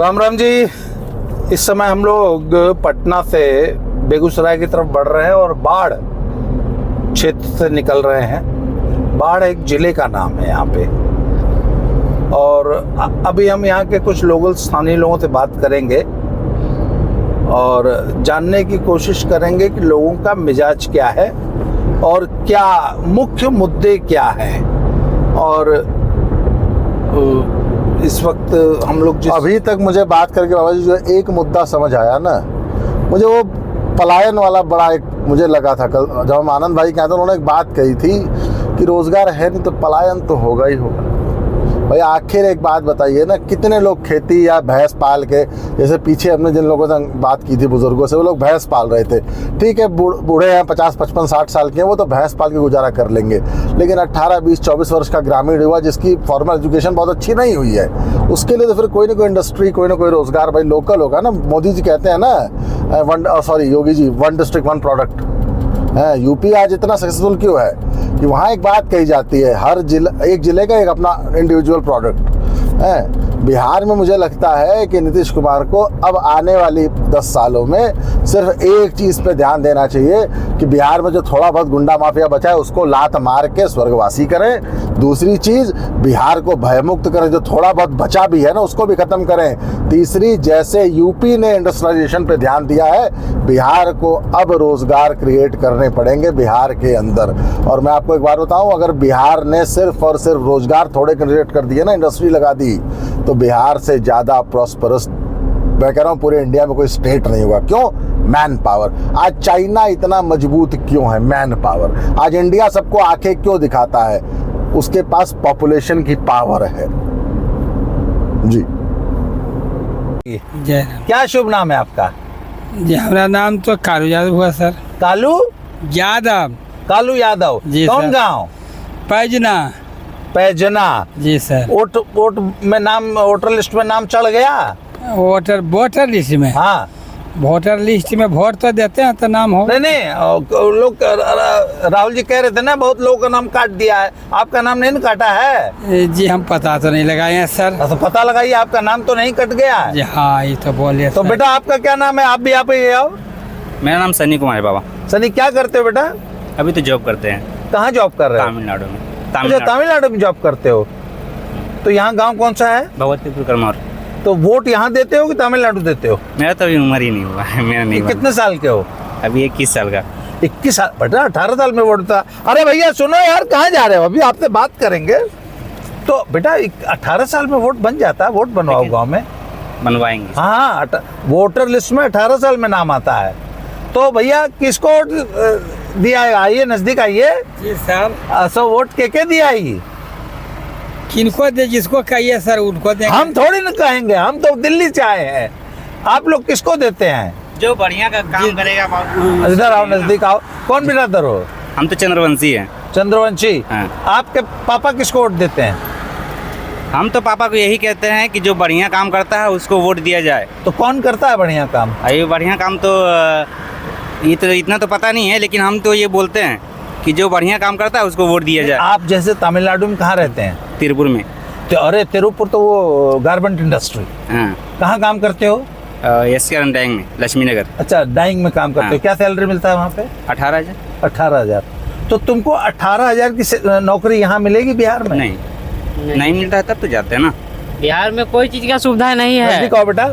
राम राम जी। इस समय हम लोग पटना से बेगूसराय की तरफ बढ़ रहे हैं और बाढ़ क्षेत्र से निकल रहे हैं। बाढ़ एक जिले का नाम है यहाँ पे। और अभी हम यहाँ के कुछ लोकल स्थानीय लोगों से बात करेंगे और जानने की कोशिश करेंगे कि लोगों का मिजाज क्या है और क्या मुख्य मुद्दे क्या हैं। और इस वक्त हम लोग अभी तक मुझे बात करके बाबा जी जो एक मुद्दा समझ आया ना, मुझे वो पलायन वाला बड़ा एक मुझे लगा था। कल जब हम आनंद भाई के यहाँ, तो उन्होंने एक बात कही थी कि रोजगार है नहीं तो पलायन तो होगा ही होगा। भाई आखिर एक बात बताइए ना, कितने लोग खेती या भैंस पाल के, जैसे पीछे हमने जिन लोगों से बात की थी बुजुर्गों से, वो लोग भैंस पाल रहे थे। ठीक है, बूढ़े हैं, 50, 55, 60 साल के हैं, वो तो भैंस पाल के गुजारा कर लेंगे। लेकिन 18, 20, 24 वर्ष का ग्रामीण युवा जिसकी फॉर्मल एजुकेशन बहुत अच्छी नहीं हुई है, उसके लिए तो फिर कोई ना कोई इंडस्ट्री, कोई ना कोई रोजगार भाई लोकल होगा ना। मोदी जी कहते हैं ना, योगी जी, 1 डिस्ट्रिक्ट 1 प्रोडक्ट है। यूपी आज इतना सक्सेसफुल क्यों है कि वहाँ एक बात कही जाती है, हर एक जिले का एक अपना इंडिविजुअल प्रोडक्ट है। बिहार में मुझे लगता है कि नीतीश कुमार को अब आने वाली 10 सालों में सिर्फ एक चीज़ पे ध्यान देना चाहिए कि बिहार में जो थोड़ा बहुत गुंडा माफिया बचा है उसको लात मार के स्वर्गवासी करें। दूसरी चीज़, बिहार को भयमुक्त करें, जो थोड़ा बहुत बचा भी है ना उसको भी ख़त्म करें। तीसरी, जैसे यूपी ने इंडस्ट्रियलाइजेशन पे ध्यान दिया है, बिहार को अब रोज़गार क्रिएट करने पड़ेंगे बिहार के अंदर। और मैं आपको एक बात बताऊं, अगर बिहार ने सिर्फ और सिर्फ रोज़गार थोड़े क्रिएट कर दिए ना, इंडस्ट्री लगा दी, तो बिहार से ज़्यादा प्रॉस्परस मैं कह रहा हूँ पूरे इंडिया में कोई स्टेट नहीं होगा। क्यों? Man power. आज चाइना इतना मजबूत क्यों है? Man power. आज इंडिया सबको आंखें क्यों दिखाता है? उसके पास पॉपुलेशन की पावर है। जी जय। क्या शुभ नाम है आपका? जी, हमारा नाम तो कालू यादव हुआ सर। कालू यादव। कालू यादव जी। कौन गांव? पैजना। पैजना। जी सर। वोट में नाम, वोटर लिस्ट में नाम चढ़ गया? वोटर लिस्ट में? हाँ, वोटर लिस्ट में वोट तो देते हैं तो नाम हो। नहीं, लोग राहुल जी कह रहे थे ना बहुत लोगों का नाम काट दिया है, आपका नाम नहीं काटा है? जी हम पता तो नहीं लगाए हैं सर। तो पता लगाइए, आपका नाम तो नहीं कट गया है। जी हाँ, ये तो बोलिए। तो बेटा आपका क्या नाम है? आप भी यहाँ पे आओ। मेरा नाम सनी कुमार है बाबा। सनी, क्या करते हो बेटा? अभी तो जॉब करते हैं। कहाँ जॉब कर रहे हो? तमिलनाडु में। अच्छा, तमिलनाडु में जॉब करते हो। तो यहाँ गांव कौन सा है? भगवतीपुर करमौर। तो वोट यहाँ देते हो कि तमिलनाडु देते हो? मेरा तो अभी उम्र ही नहीं हुआ है। मेरा नहीं हुआ। कितने साल के हो? अभी 21 साल का। 21 साल? बेटा 18 साल में वोट था। अरे भैया सुनो यार, कहाँ जा रहे हो? अभी आपसे बात करेंगे। तो बेटा 18 साल में वोट बन जाता है? वोट बनवाओ गाँव में। बनवाएंगे। हाँ, वोटर लिस्ट में 18 साल में नाम आता है। तो भैया किसको वोट दिया है? आइए नजदीक आइए। जी सर। सब वोट के दिया है? किनको दे, जिसको कहिए सर उनको दे। हम थोड़ी ना कहेंगे, हम तो दिल्ली से आए हैं। आप लोग किसको देते हैं? जो बढ़िया का काम करेगा। इधर आओ, नजदीक आओ। कौन बिरादर हो? हम तो चंद्रवंशी हैं। चंद्रवंशी। हाँ। आपके पापा किसको वोट देते हैं? हम तो पापा को यही कहते हैं कि जो बढ़िया काम करता है उसको वोट दिया जाए। तो कौन करता है बढ़िया काम? ये बढ़िया काम तो ये तो इतना तो पता नहीं है, लेकिन हम तो ये बोलते हैं कि जो बढ़िया काम करता है उसको वोट दिया जाए। आप जैसे तमिलनाडु में कहाँ रहते हैं? तिरुपुर में। तो अरे तिरुपुर तो वो गारमेंट इंडस्ट्री। हाँ। कहाँ काम करते हो? एसके डाइंग में, लक्ष्मी नगर। अच्छा, डाइंग में काम करते हो। हाँ। क्या सैलरी मिलता है वहाँ पे? 18,000। 18,000। तो तुमको 18,000 की नौकरी यहाँ मिलेगी बिहार में? नहीं मिलता है तब तो जाते हैं ना। बिहार में कोई चीज का सुविधा नहीं है। नजदीक आओ बेटा।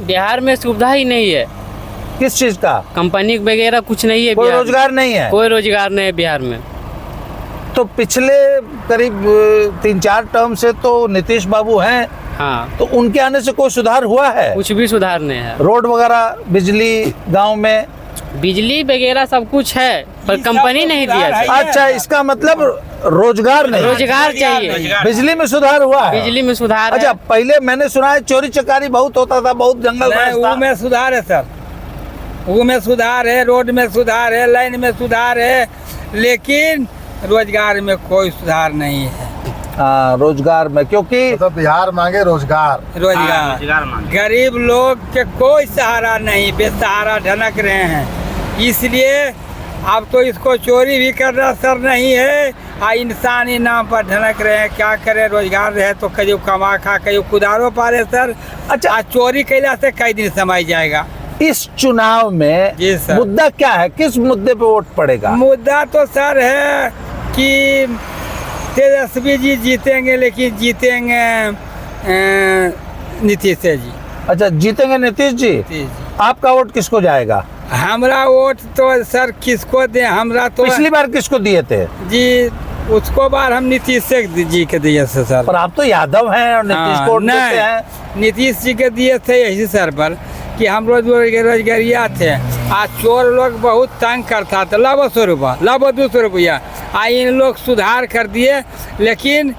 बिहार में सुविधा ही नहीं है। किस चीज का? कंपनी वगैरह कुछ नहीं है। कोई रोजगार नहीं है? कोई रोजगार नहीं है बिहार में। तो पिछले करीब 3-4 टर्म से तो नीतीश बाबू हैं। हाँ। तो उनके आने से कोई सुधार हुआ है? कुछ भी सुधार नहीं है। रोड वगैरह, बिजली गांव में? बिजली वगैरह सब कुछ है पर कंपनी नहीं दिया। अच्छा, इसका मतलब रोजगार नहीं। रोजगार चाहिए। बिजली में सुधार हुआ है? बिजली में सुधार अच्छा, है। पहले मैंने सुना है चोरी चकारी बहुत होता था, बहुत जंगल राज था। वो में सुधार है सर, वो में सुधार है, रोड में सुधार है, लाइन में सुधार है, लेकिन रोजगार में कोई सुधार नहीं है। हाँ, रोजगार में, क्योंकि तो बिहार मांगे रोजगार। रोजगार मांगे। गरीब लोग के कोई सहारा नहीं, बेसहारा ढनक रहे हैं। इसलिए अब तो इसको चोरी भी करना सर नहीं है इंसानी नाम पर ढनक रहे हैं। क्या करे, रोजगार रहे तो कहीं कमा खा, कहीं कुदारो पारे सर। अच्छा। आज चोरी कैला से कई दिन समय जाएगा। इस चुनाव में जी सर। मुद्दा क्या है, किस मुद्दे पे वोट पड़ेगा? मुद्दा तो सर है कि तेजस्वी जी जीतेंगे, लेकिन जीतेंगे नीतीश जी। अच्छा, जीतेंगे नीतीश जी। आपका वोट किसको जाएगा? हमरा वोट तो सर किसको दे, हमरा तो पिछली बार किसको दिए थे? जी उसको बार हम नीतीश जी के दिए थे सर। पर आप तो यादव हैं और नीतीश को वोट देते हैं। नीतीश जी के दिए थे यही सर पर कि हम रोजगारिया थे। आज चोर लोग बहुत तंग करता था, लाभो 100 रुपया, लाभो 200 रुपया। इन लोग सुधार कर दिए, लेकिन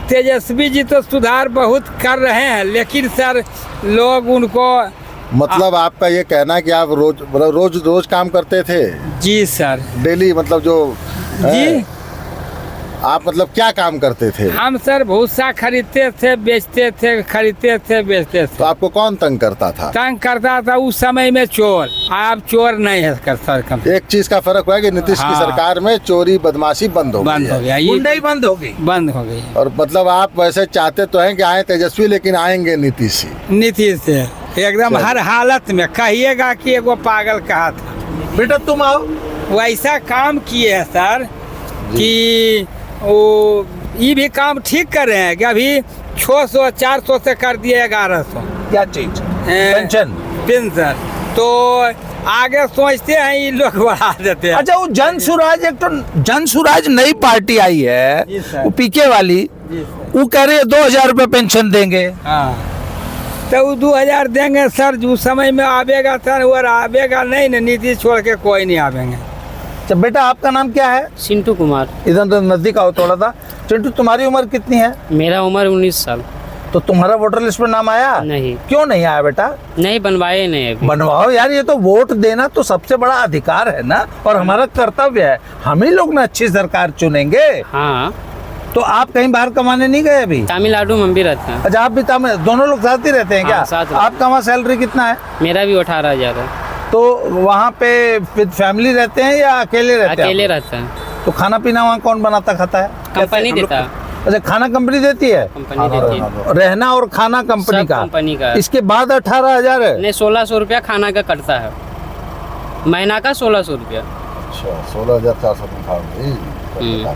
तेजस्वी जी तो सुधार बहुत कर रहे हैं, लेकिन सर लोग उनको। मतलब आपका ये कहना है कि आप रोज काम करते थे? जी सर। डेली, मतलब जो जी आप मतलब क्या काम करते थे? हम सर भूसा खरीदते थे, बेचते थे, खरीदते थे, बेचते तो थे। आपको कौन तंग करता था? तंग करता था उस समय में चोर। अब चोर नहीं है कर सर। एक चीज का फर्क हुआ कि नीतीश की हाँ। सरकार में चोरी बदमाशी बंद हो बंद हो गया, ये गुंडाई बंद होगी। बंद हो गई। और मतलब आप वैसे चाहते तो हैं कि आए तेजस्वी, लेकिन आएंगे नीतीश ही। नीतीश से एकदम हर हालत में कहिएगा कि एगो पागल कहा था। बेटा तुम आओ। वैसा काम किए हैं सर कि वो ये भी काम ठीक कर रहे हैं कि अभी 600-400 से कर दिए 1100 क्या चीज? पेंशन। पेंशन तो आगे सोचते हैं ये लोग बढ़ा देते हैं। अच्छा, वो जन सुराज, एक तो जन सुराज नई पार्टी आई है, जी सर। वो पीके वाली, जी सर। वो कह रहे हैं 2000 रुपये पेंशन देंगे। हाँ, तो वो 2000 देंगे सर। जो समय में आवेगा सर वो आवेगा नहीं ना, नीति छोड़ के कोई नहीं आवेंगे। अच्छा बेटा, आपका नाम क्या है? चिंटू कुमार। इधर तो नजदीक आओ थोड़ा सा। चिंटू, तुम्हारी उम्र कितनी है? मेरा उम्र 19 साल। तो तुम्हारा वोटर लिस्ट में नाम आया? नहीं। क्यों नहीं आया बेटा? नहीं बनवाए नहीं अभी। बनवाओ यार, ये तो वोट देना तो सबसे बड़ा अधिकार है ना, और हमारा कर्तव्य है। हम ही लोग ना अच्छी सरकार चुनेंगे। हाँ, तो आप कहीं बाहर कमाने नहीं गए अभी? तमिलनाडु में भी रहते हैं। अच्छा, आप भी दोनों लोग साथ ही रहते हैं क्या? हाँ, साथ रहते हैं। आपका वहाँ सैलरी कितना है? मेरा भी 18,000 है। तो वहाँ पे विद फैमिली रहते हैं या अकेले रहते हैं? अकेले आप? रहते हैं। तो खाना पीना वहाँ कौन बनाता खाता है? कंपनी कैसे? देता है। अच्छा, खाना कंपनी देती है? कंपनी देती है। रहना और खाना कंपनी सब का? कंपनी का है। इसके बाद 18,000 है? नहीं, 1600 रुपया खाना का कटता है, महीना का 1600 रुपया। अच्छा, 16,400।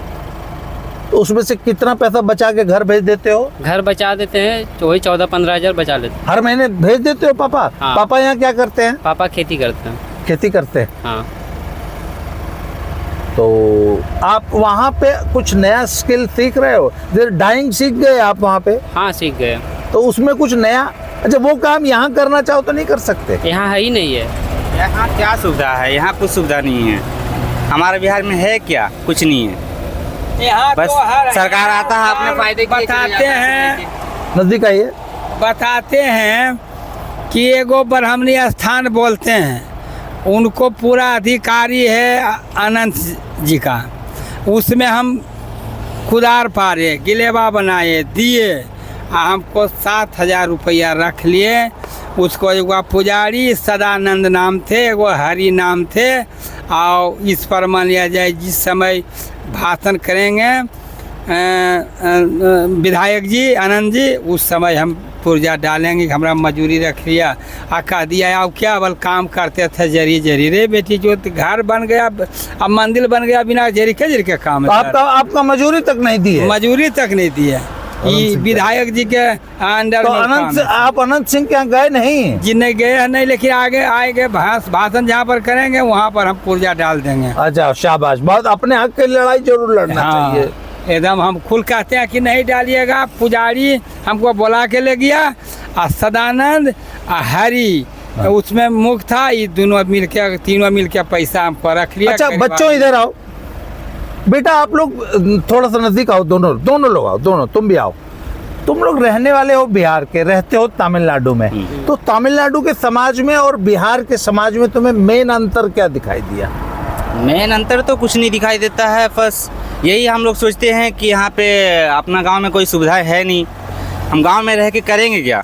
तो उसमें से कितना पैसा बचा के घर भेज देते हो? घर बचा देते हैं तो वही 14-15 हजार बचा लेते हैं। हर महीने भेज देते हो पापा? हाँ। पापा यहाँ क्या करते हैं? पापा खेती करते हैं। खेती करते हैं। हाँ। तो आप वहाँ पे कुछ नया स्किल सीख रहे हो? जैसे डाइंग सीख गए आप वहाँ पे, हाँ, सीख गए। तो उसमें कुछ नया, अच्छा वो काम यहाँ करना चाहो तो नहीं कर सकते? यहाँ है ही नहीं है। यहाँ क्या सुविधा है? यहाँ कुछ सुविधा नहीं है। हमारे बिहार में है क्या? कुछ नहीं है। यहाँ बस तो हर सरकार आता है अपने फायदे के लिए चले बताते जाता है। हैं, नजदीक आइए। बताते हैं कि एगो ब्राह्मणी स्थान बोलते हैं, उनको पूरा अधिकारी है अनंत जी का। उसमें हम कुदार पारे, गिलेबा बनाए, दिए, हमको 7,000 रुपया रख लिए। उसको एगो पुजारी सदानंद नाम थे, एगो हरि नाम थे। और इस पर मान लिया जाए जिस समय भाषण करेंगे विधायक जी आनंद जी, उस समय हम पुर्जा डालेंगे। हमारा मजूरी रख लिया, कह दिया अब क्या बल काम करते थे जरी जरी। रे बेटी, जो घर बन गया, अब मंदिर बन गया, बिना जरी के काम तो है। आपका मजूरी तक नहीं दी है? मजूरी तक नहीं दी है। ये विधायक जी के अंडर तो में काम है। आप अनंत सिंह के यहाँ गए नहीं? जी नहीं गए हैं, नहीं, लेकिन आगे आएंगे, भाषण जहाँ पर करेंगे वहाँ पर हम पुर्जा डाल देंगे। अच्छा, शाबाश, बहुत। अपने हक के लड़ाई जरूर लड़ना चाहिए। एकदम हम खुल कहते हैं कि नहीं डालिएगा। पुजारी हमको बुला के ले गया, और सदानंद और हरि उसमें मुख था। ये दोनों मिल के, तीनों मिल के पैसा हमको रख लिया। अच्छा बच्चों, इधर आओ बेटा। आप लोग थोड़ा सा नजदीक आओ। दोनों लोग आओ, दोनों तुम भी आओ। तुम लोग रहने वाले हो बिहार के, रहते हो तमिलनाडु में। तो तमिलनाडु के समाज में और बिहार के समाज में तुम्हें मेन अंतर क्या दिखाई दिया? मेन अंतर तो कुछ नहीं दिखाई देता है। बस यही हम लोग सोचते हैं कि यहाँ पे अपना गांव में कोई सुविधा है नहीं, हम गांव में रह के करेंगे क्या?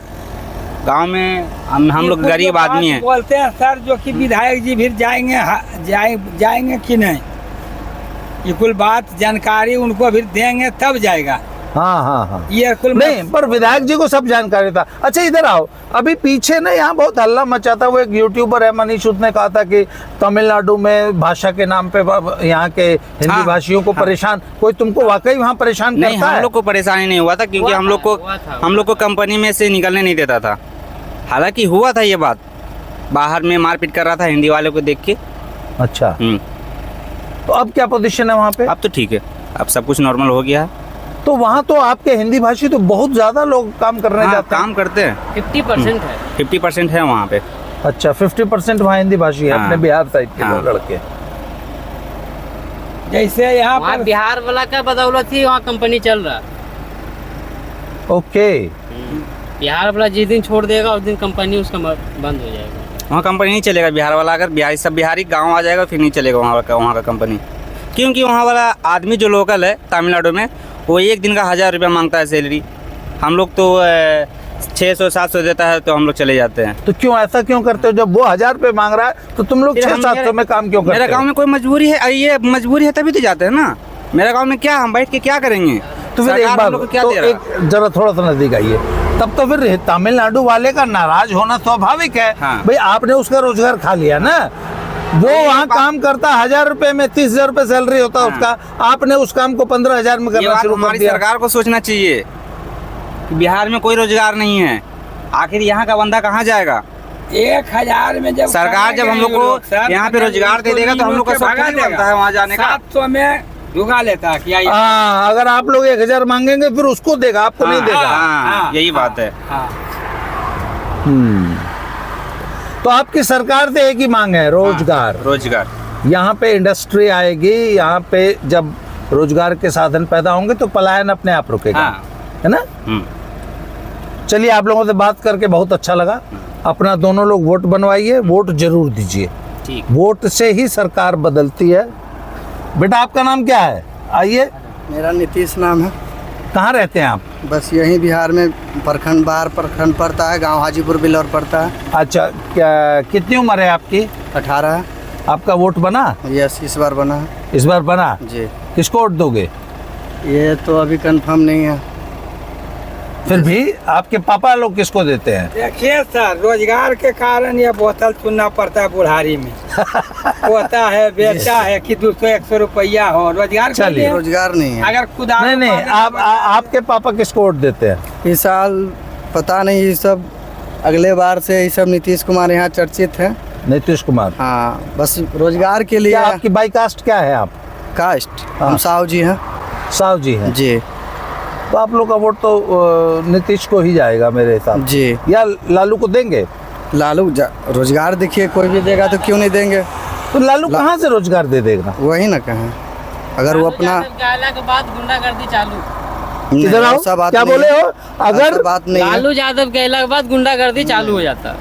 गांव में हम लोग गरीब आदमी हैं। बोलते हैं सर जो कि विधायक जी भी जाएंगे, जाएंगे कि नहीं? ये कुल बात जानकारी उनको भी देंगे तब जाएगा। हाँ हाँ हाँ ये कुल नहीं, पर विधायक जी को सब जानकारी था। अच्छा इधर आओ, अभी पीछे ना यहाँ बहुत हल्ला मचा था, वो एक यूट्यूबर है मनीष, उसने कहा था कि तमिलनाडु में भाषा के नाम पे यहाँ के हिंदी हाँ, भाषियों को परेशान, कोई तुमको वाकई वहाँ परेशान नहीं, करता हम है? लोग को परेशानी नहीं हुआ था क्योंकि हम लोग को कंपनी में से निकलने नहीं देता था। हालांकि हुआ था ये बात, बाहर में मारपीट कर रहा था हिंदी वाले को देख के। अच्छा, तो अब क्या पोजीशन है वहाँ पे? अब तो ठीक है, अब सब कुछ नॉर्मल हो गया है। तो वहाँ तो आपके हिंदी भाषी तो बहुत ज्यादा लोग काम करने हाँ, जाते हैं। काम करते हैं, 50% है। 50% है वहाँ पे। अच्छा 50% वहाँ हिंदी भाषी है, हाँ। अपने बिहार साइड के हाँ। लड़के। जैसे यहाँ वहाँ पर बिहार वाला का बदौलत ही वहाँ कंपनी चल रहा है। ओके, बिहार वाला जिस दिन छोड़ देगा उस दिन कंपनी उसका बंद हो जाएगा। वहाँ कंपनी नहीं चलेगा बिहार वाला, अगर बिहारी सब बिहारी गांव आ जाएगा फिर नहीं चलेगा वहाँ का कंपनी। क्योंकि वहाँ वाला आदमी जो लोकल है तमिलनाडु में, वो एक दिन का 1000 रुपया मांगता है सैलरी। हम लोग तो 600-700 देता है तो हम लोग चले जाते हैं। तो क्यों ऐसा क्यों करते हो? जब वो 1000 रुपये मांग रहा है तो तुम लोग फिर हम 600-700 में काम क्यों करते मेरा हो? गांव में कोई मजबूरी है, ये मजबूरी है तभी तो जाते हैं ना। मेरा गांव में क्या, हम बैठ के क्या करेंगे? तो फिर एक सरकार बार हम लोग को क्या तो दे रहा? एक जरा थोड़ा सा नजदीक आइए, तब तो फिर तमिलनाडु वाले का नाराज होना स्वाभाविक है। हाँ। भाई आपने उसका रोजगार खा लिया ना, वो वहाँ काम करता 1000 रुपए में, 30,000 रुपए सैलरी होता है उसका, आपने उस काम को 15,000 में ये करना बात शुरू कर हमारी दिया। सरकार को सोचना चाहिए कि बिहार में कोई रोजगार नहीं है, आखिर यहाँ का बंदा कहाँ जाएगा? 1000 में जब सरकार जब हम लोग को यहाँ पे रोजगार दे देगा तो हम लोग का शौक नहीं बनता है वहाँ जाने का। 700 में ढुका लेता है क्या? हाँ, अगर आप लोग 1000 मांगेंगे फिर उसको देगा, आपको नहीं देगा। हाँ, यही बात है। तो आपकी सरकार से एक ही मांग है, रोजगार। रोजगार यहाँ पे इंडस्ट्री आएगी, यहाँ पे जब रोजगार के साधन पैदा होंगे तो पलायन अपने आप रुकेगा, हाँ। है ना? चलिए, आप लोगों से बात करके बहुत अच्छा लगा। अपना दोनों लोग वोट बनवाइए, वोट जरूर दीजिए। ठीक। वोट से ही सरकार बदलती है। बेटा आपका नाम क्या है? आइए। मेरा नीतीश नाम है। कहाँ रहते हैं आप? बस यहीं बिहार में प्रखंड, बाहर प्रखंड पड़ता है, गांव हाजीपुर बिलौर पड़ता है। अच्छा, क्या कितनी उम्र है आपकी? 18 है। आपका वोट बना? यस, इस बार बना है। इस बार बना? जी। किसको वोट दोगे? ये तो अभी कंफर्म नहीं है। फिर भी आपके पापा लोग किसको देते हैं? देखिए सर, रोजगार के कारण ये बोतल चुनना पड़ता है बुढ़ारी में। पोता है, बेटा है कि 200-100 रुपया हो, रोजगार के चलिए। लिए रोजगार नहीं है। अगर खुद नहीं, आपके पापा किसको वोट देते हैं? इस साल पता नहीं, ये सब अगले बार से ये सब नीतीश कुमार यहाँ चर्चित है। नीतीश कुमार। हाँ, बस रोजगार के लिए। क्या आपकी बाई कास्ट क्या है? आप कास्ट? हाँ। हम साहू जी हैं। साहू जी हैं? जी तो आप लोग का वोट तो नीतीश को ही जाएगा मेरे हिसाब से। जी। या लालू को देंगे? लालू रोजगार देखिए, कोई भी देगा तो क्यों नहीं देंगे। तो लालू कहाँ से रोजगार दे देगा? वही ना कहें, अगर वो अपना के बाद गुंडागर्दी चालू। इधर आओ, ऐसा बात क्या नहीं बोले है। हो? अगर ऐसा बात नहीं है। लालू यादव के के बाद गुंडागर्दी चालू हो जाता है।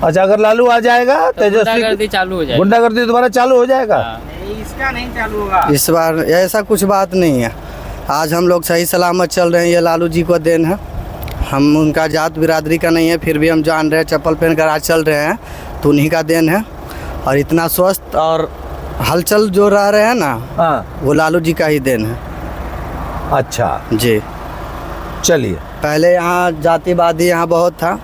अच्छा, अगर लालू आ जाएगा, तो तेजस्वी, गुंडागर्दी चालू हो जाएगी। गुंडागर्दी दोबारा चालू हो जाएगा? इसका नहीं चालू होगा। इस बार ऐसा कुछ बात नहीं है। आज हम लोग सही सलामत चल रहे हैं, ये लालू जी को देन है। हम उनका जात बिरादरी का नहीं है, फिर भी हम जान रहे हैं, चप्पल पहन कर आज चल रहे हैं तो उन्हीं का देन है। और इतना स्वस्थ और हलचल जो रह रहे हैं ना, हाँ। वो लालू जी का ही देन है। अच्छा, जी। चलिए। पहले यहाँ जातिवादी यहाँ बहुत था,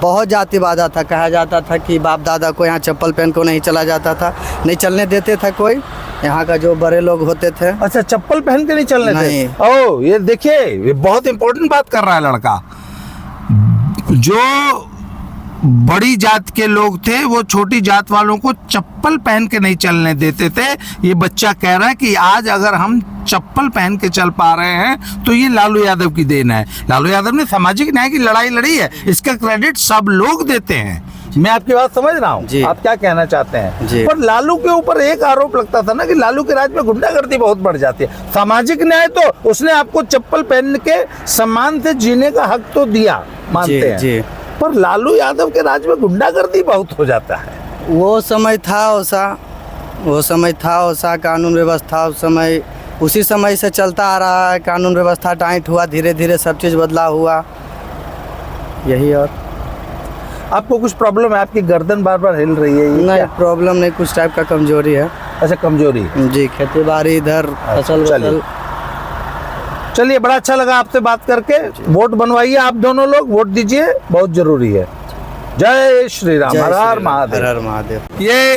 बहुत जातिवादा था। कहा जाता था कि बाप दादा को यहाँ चप्पल पहन को नहीं चला जाता था, नहीं चलने देते थे कोई, यहाँ का जो बड़े लोग होते थे। अच्छा, चप्पल पहन के नहीं चलने नहीं। थे? ओह, ये देखिए, ये बहुत इंपॉर्टेंट बात कर रहा है लड़का। जो बड़ी जात के लोग थे वो छोटी जात वालों को चप्पल पहन के नहीं चलने देते थे। ये बच्चा कह रहा है कि आज अगर हम चप्पल पहन के चल पा रहे हैं तो ये लालू यादव की देन है। लालू यादव ने सामाजिक न्याय की लड़ाई लड़ी है, इसका क्रेडिट सब लोग देते हैं। मैं आपकी बात समझ रहा हूँ, जी। आप क्या कहना चाहते हैं। जी। पर लालू के ऊपर एक आरोप लगता था ना कि लालू के राज में गुंडागर्दी बहुत बढ़ जाती है। सामाजिक न्याय तो उसने आपको चप्पल पहन के सम्मान से जीने का हक तो दिया, मानते जी, हैं। जी। पर लालू यादव के राज में गुंडागर्दी बहुत हो जाता है। वो समय था वैसा कानून व्यवस्था उस समय, उसी समय से चलता आ रहा है। कानून व्यवस्था टाइट हुआ, धीरे धीरे सब चीज़ बदलाव हुआ, यही। और आपको कुछ प्रॉब्लम है? आपकी गर्दन बार बार हिल रही है, ये नहीं, क्या? प्रॉब्लम नहीं, कुछ टाइप का कमजोरी है। अच्छा, कमजोरी। जी, खेती बाड़ी इधर फसल चलिए। वसल। चलिए, बड़ा अच्छा लगा आपसे बात करके। वोट बनवाइए, आप दोनों लोग वोट दीजिए, बहुत जरूरी है। जय श्री राम, जय हर श्री हर राम, महादेव। हर हर महादेव। ये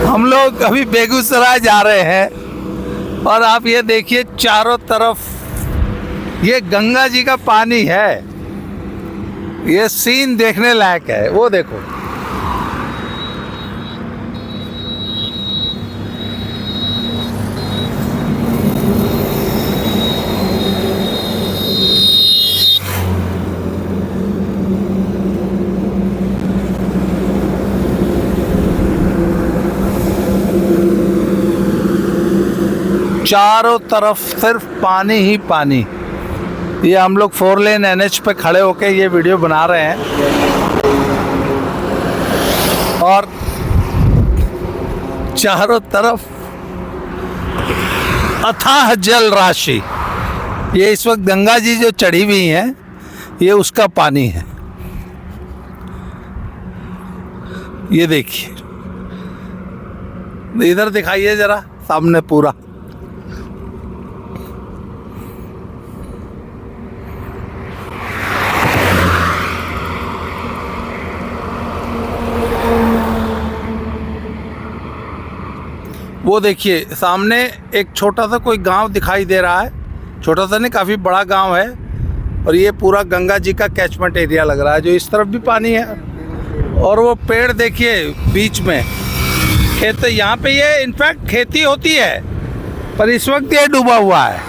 हम लोग अभी बेगूसराय जा रहे हैं और आप ये देखिए चारों तरफ ये गंगा जी का पानी है। ये सीन देखने लायक है, वो देखो। चारों तरफ सिर्फ पानी ही पानी। ये हम लोग 4 लेन NH पे खड़े होके ये वीडियो बना रहे हैं और चारों तरफ अथाह जल राशि। ये इस वक्त गंगा जी जो चढ़ी हुई हैं, ये उसका पानी है। ये देखिए, इधर दिखाइए जरा सामने पूरा। वो देखिए सामने एक छोटा सा कोई गांव दिखाई दे रहा है। छोटा सा नहीं, काफ़ी बड़ा गांव है और ये पूरा गंगा जी का कैचमेंट एरिया लग रहा है, जो इस तरफ भी पानी है। और वो पेड़ देखिए बीच में, खेत यहाँ पे ये इनफैक्ट खेती होती है, पर इस वक्त ये डूबा हुआ है।